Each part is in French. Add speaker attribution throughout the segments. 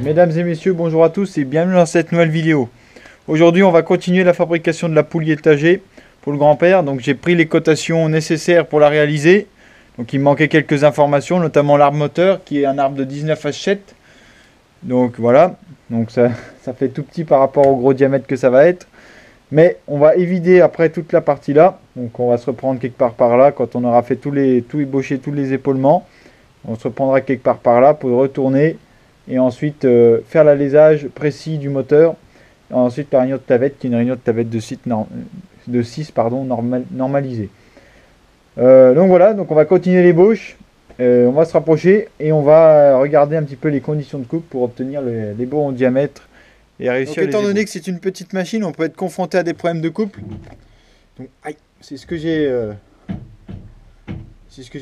Speaker 1: Mesdames et messieurs, bonjour à tous et bienvenue dans cette nouvelle vidéo. Aujourd'hui, on va continuer la fabrication de la poulie étagée pour le grand-père. Donc j'ai pris les cotations nécessaires pour la réaliser. Donc il me manquait quelques informations, notamment l'arbre moteur qui est un arbre de 19H7. Donc voilà, donc ça fait tout petit par rapport au gros diamètre que ça va être. Mais on va évider après toute la partie là. Donc on va se reprendre quelque part par là quand on aura fait tout ébauché, tous les épaulements. On se reprendra quelque part par là pour retourner et ensuite faire l'alésage précis du moteur. Et ensuite la réunion de tavette qui est une réunion de tavette de 6 normalisée. Donc voilà, donc on va continuer l'ébauche. On va se rapprocher et on va regarder un petit peu les conditions de coupe pour obtenir les bons diamètres et réussir. Donc, étant donné que c'est une petite machine, on peut être confronté à des problèmes de couple. Donc, c'est ce que j'ai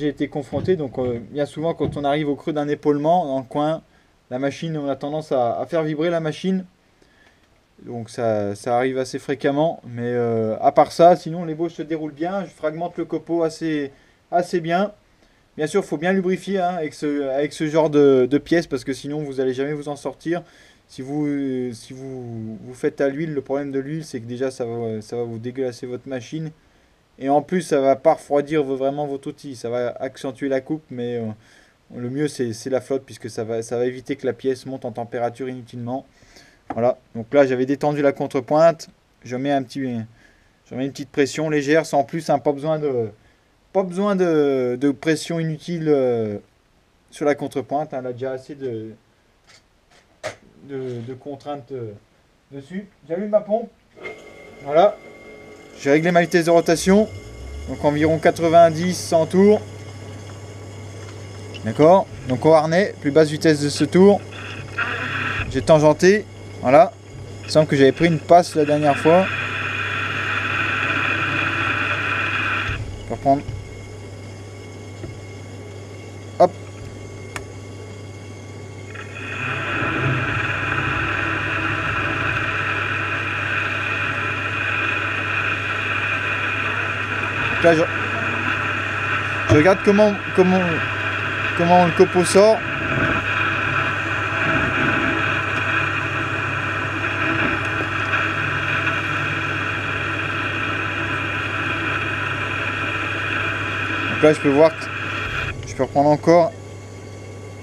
Speaker 1: été confronté. Donc bien souvent quand on arrive au creux d'un épaulement dans le coin, la machine, on a tendance à faire vibrer la machine. Donc ça arrive assez fréquemment. Mais à part ça, sinon l'ébauche se déroule bien. Je fragmente le copeau assez bien. Bien sûr, il faut bien lubrifier avec ce genre de pièces parce que sinon vous n'allez jamais vous en sortir. Si vous faites à l'huile, le problème de l'huile, c'est que déjà ça va vous dégueulasser votre machine. Et en plus, ça va pas refroidir vraiment votre outil. Ça va accentuer la coupe, mais le mieux c'est la flotte puisque ça va éviter que la pièce monte en température inutilement. Voilà. Donc là, j'avais détendu la contrepointe. Je mets une petite pression légère, sans plus. Pas besoin de pression inutile sur la contrepointe. Elle a déjà assez de contraintes dessus. J'allume ma pompe. Voilà. J'ai réglé ma vitesse de rotation. Donc environ 90-100 tours. D'accord. Donc au harnais, plus basse vitesse de ce tour. J'ai tangenté. Voilà. Il semble que j'avais pris une passe la dernière fois. Je vais reprendre. Hop. Donc là, je regarde comment le copeau sort. Donc là, je peux voir que je peux reprendre encore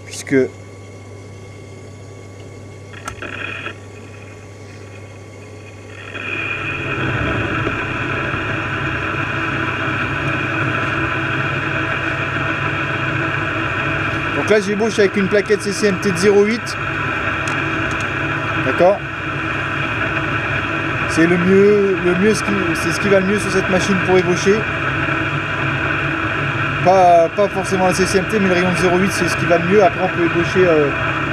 Speaker 1: puisque donc là j'ébauche avec une plaquette CCMT de 0,8. D'accord. C'est le mieux, c'est ce qui va le mieux sur cette machine pour ébaucher. Pas forcément la CCMT, mais le rayon de 0,8 c'est ce qui va le mieux. Après on peut ébaucher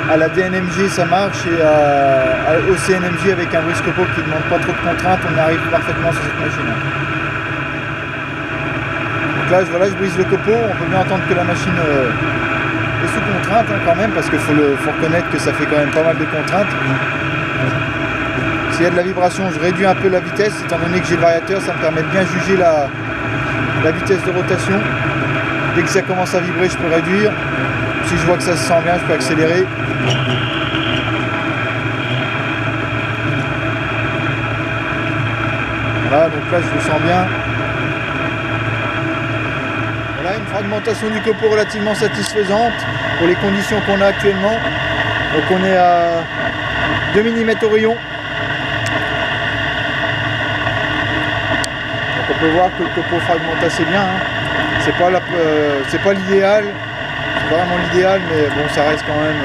Speaker 1: à la DNMG, ça marche, et au CNMG avec un briscopo qui ne demande pas trop de contraintes, on arrive parfaitement sur cette machine. Donc là, voilà, je brise le copeau, on peut bien entendre que la machine est sous contrainte quand même, parce qu'il faut reconnaître que ça fait quand même pas mal de contraintes. S'il y a de la vibration, je réduis un peu la vitesse, étant donné que j'ai le variateur, ça me permet de bien juger la vitesse de rotation. Dès que ça commence à vibrer, je peux réduire. Si je vois que ça se sent bien, je peux accélérer. Voilà, donc là je le sens bien. Voilà, une fragmentation du copeau relativement satisfaisante pour les conditions qu'on a actuellement. Donc on est à 2 mm au rayon. Donc on peut voir que le copeau fragmente assez bien. C'est pas l'idéal, c'est pas vraiment l'idéal, mais bon, ça reste quand même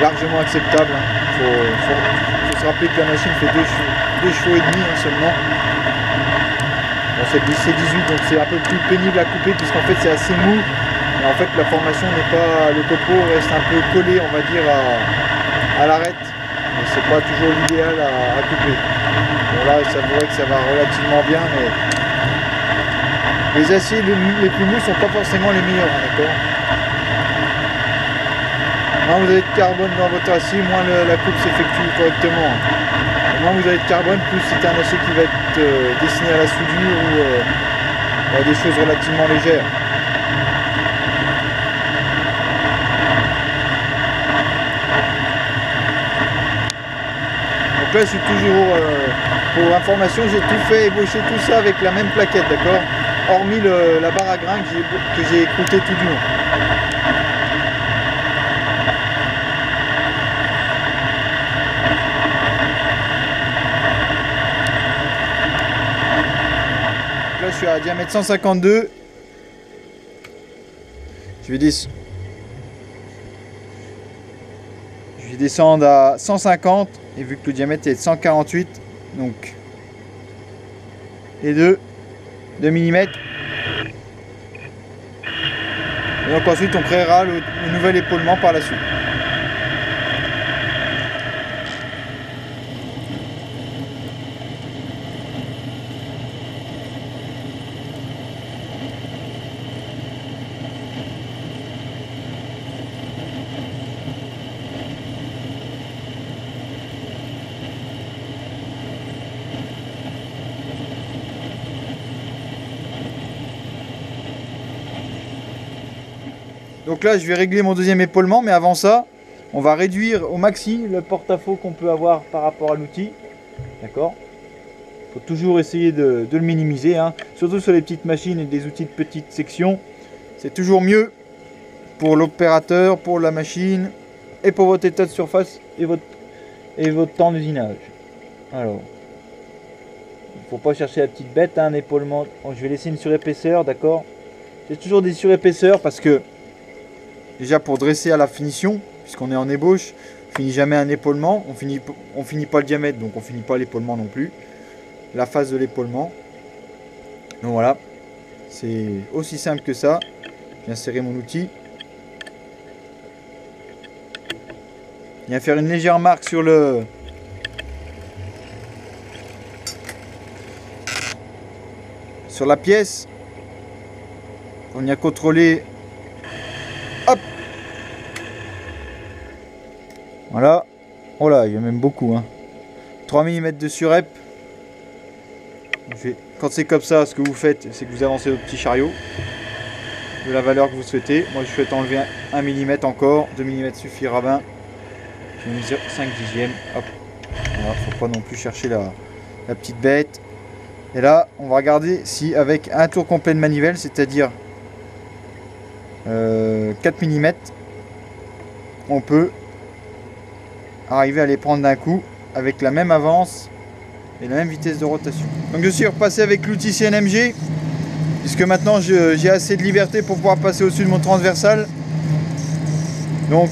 Speaker 1: largement acceptable. Faut se rappeler que la machine fait 2 chevaux et demi seulement. Bon, c'est 18, donc c'est un peu plus pénible à couper puisqu'en fait c'est assez mou. Et en fait la formation n'est pas, le copeau reste un peu collé, on va dire, à l'arête. Mais c'est pas toujours l'idéal à couper. Bon là, ça voit que ça va relativement bien, mais les aciers les plus mous sont pas forcément les meilleurs, d'accord. Moins vous avez de carbone dans votre acier, moins la coupe s'effectue correctement. Et moins vous avez de carbone, plus c'est un acier qui va être destiné à la soudure ou à des choses relativement légères. Donc là je suis toujours, pour information, j'ai tout fait ébaucher tout ça avec la même plaquette, d'accord, hormis la barre à grain que j'ai écrouté tout du long. Donc là je suis à diamètre 152. Je vais descendre à 150 et vu que le diamètre est de 148, donc les deux mm. Et donc ensuite on créera le nouvel épaulement par la suite. Donc là je vais régler mon deuxième épaulement, mais avant ça on va réduire au maxi le porte-à-faux qu'on peut avoir par rapport à l'outil. D'accord, il faut toujours essayer de le minimiser, hein. Surtout sur les petites machines et des outils de petite section. C'est toujours mieux pour l'opérateur, pour la machine et pour votre état de surface et votre temps d'usinage. Alors, il ne faut pas chercher la petite bête, hein, un épaulement. Bon, je vais laisser une surépaisseur, d'accord. J'ai toujours des surépaisseurs parce que déjà pour dresser à la finition, puisqu'on est en ébauche, on finit jamais un épaulement, on finit pas le diamètre, donc on finit pas l'épaulement non plus. La face de l'épaulement. Donc voilà, c'est aussi simple que ça. Je viens serrer mon outil. Je viens faire une légère marque sur la pièce. On y a contrôlé. Hop. Voilà. Oh là, il y a même beaucoup, hein. 3 mm de surrep. Quand c'est comme ça, ce que vous faites, c'est que vous avancez votre petit chariot de la valeur que vous souhaitez. Moi, je souhaite enlever 1 mm encore. 2 mm suffira bien. Je vais mesurer 5 dixièmes. Hop. Voilà, faut pas non plus chercher la petite bête. Et là, on va regarder si avec un tour complet de manivelle, c'est-à-dire 4 mm, on peut arriver à les prendre d'un coup avec la même avance et la même vitesse de rotation. Donc je suis repassé avec l'outil CNMG puisque maintenant j'ai assez de liberté pour pouvoir passer au-dessus de mon transversal. Donc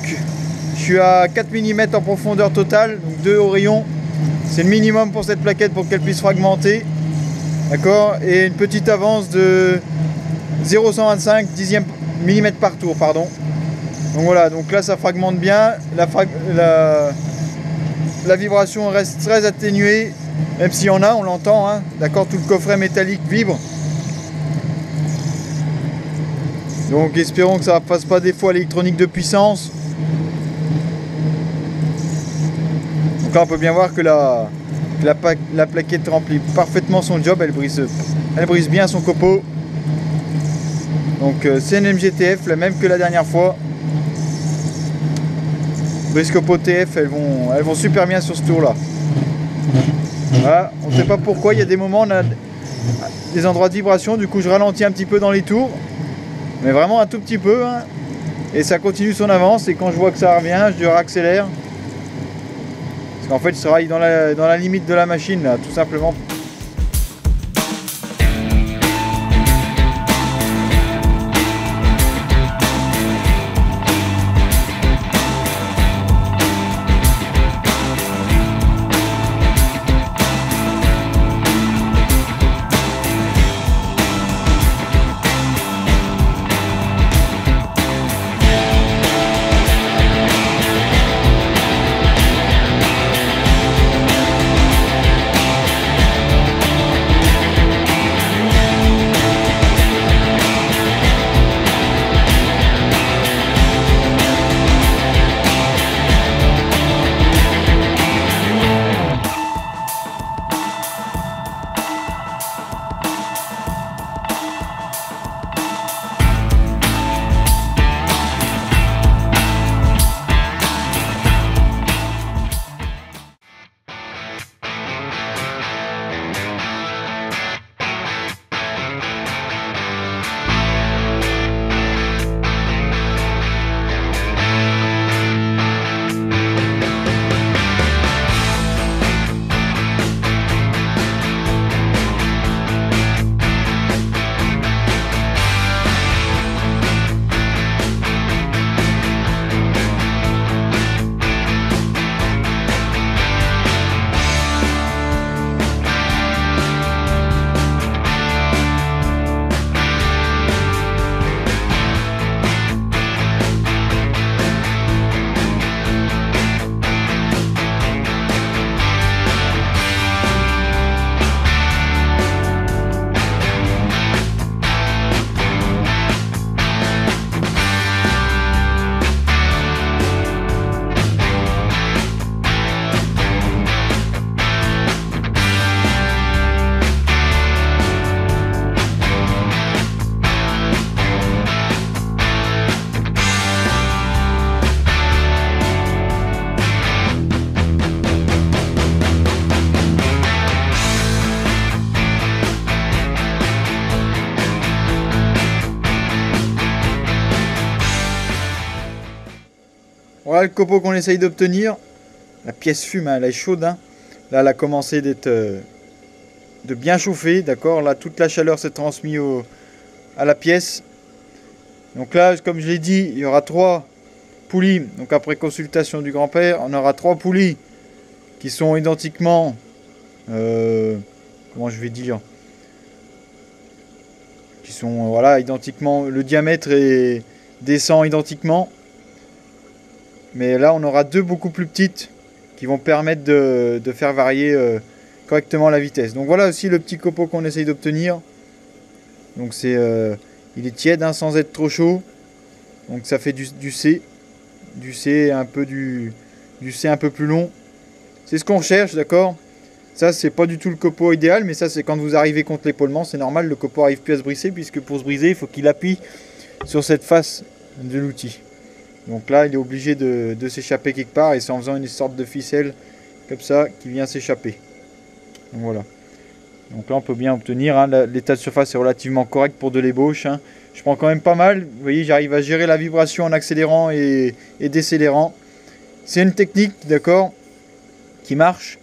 Speaker 1: je suis à 4 mm en profondeur totale, donc 2 au rayon. C'est le minimum pour cette plaquette pour qu'elle puisse fragmenter. D'accord, et une petite avance de 0,125 dixième mm par tour, pardon. Donc voilà, donc là ça fragmente bien, la vibration reste très atténuée, même s'il y en a, on l'entend, hein. D'accord, tout le coffret métallique vibre. Donc espérons que ça ne fasse pas défaut à l'électronique de puissance. Donc là on peut bien voir que la plaquette remplit parfaitement son job, elle brise bien son copeau. Donc CNMG TF, la même que la dernière fois. Brise copeau TF, elles vont super bien sur ce tour là. Voilà, on ne sait pas pourquoi, il y a des moments on a des endroits de vibration, du coup je ralentis un petit peu dans les tours, mais vraiment un tout petit peu, hein. Et ça continue son avance, et quand je vois que ça revient, je réaccélère. Parce qu'en fait je travaille dans la limite de la machine là, tout simplement. Voilà le copeau qu'on essaye d'obtenir. La pièce fume, hein, elle est chaude. Hein. Là, elle a commencé d'être de bien chauffer, d'accord. Là, toute la chaleur s'est transmise à la pièce. Donc là, comme je l'ai dit, il y aura 3 poulies. Donc après consultation du grand-père, on aura 3 poulies qui sont identiquement, comment je vais dire, qui sont voilà identiquement, le diamètre descend identiquement. Mais là, on aura 2 beaucoup plus petites qui vont permettre de faire varier correctement la vitesse. Donc voilà aussi le petit copeau qu'on essaye d'obtenir. Donc c'est, il est tiède, hein, sans être trop chaud. Donc ça fait du C. Du C, un peu du C un peu plus long. C'est ce qu'on recherche, d'accord. Ça, c'est pas du tout le copeau idéal, mais ça, c'est quand vous arrivez contre l'épaulement, c'est normal, le copeau arrive plus à se briser, puisque pour se briser, il faut qu'il appuie sur cette face de l'outil. Donc là, il est obligé de s'échapper quelque part, et c'est en faisant une sorte de ficelle, comme ça, qu'il vient s'échapper. Donc voilà. Donc là, on peut bien obtenir, hein, l'état de surface est relativement correct pour de l'ébauche. Hein. Je prends quand même pas mal. Vous voyez, j'arrive à gérer la vibration en accélérant et décélérant. C'est une technique, d'accord, qui marche.